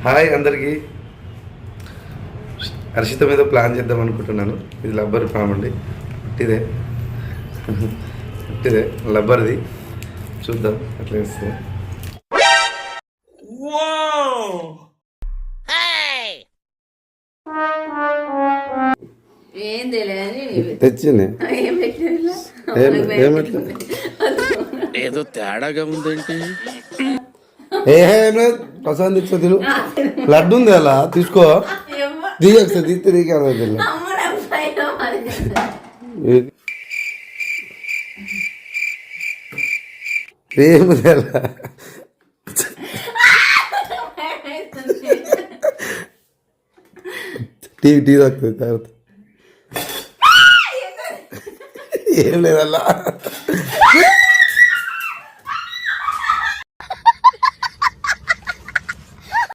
Hi అందరికీ. హర్షిత మీద plan చేద్దాం అనుకుంటున్నాను. ఇది లబ్బర్ పామ్ అండి, పుట్టిదే లబ్బర్ది. చూద్దాం అట్లా వేస్తే. తెచ్చింది ఏదో తేడాగా ఉందేంటి. ప్రసాద్ ఇచ్చా తిను. లడ్డు ఉంది అలా తీసుకో. తీయొచ్చు తీస్తే తీకే ఏముంది అలా. టీ తాకుతుంది తర్వాత. ఏం లేదల్లా.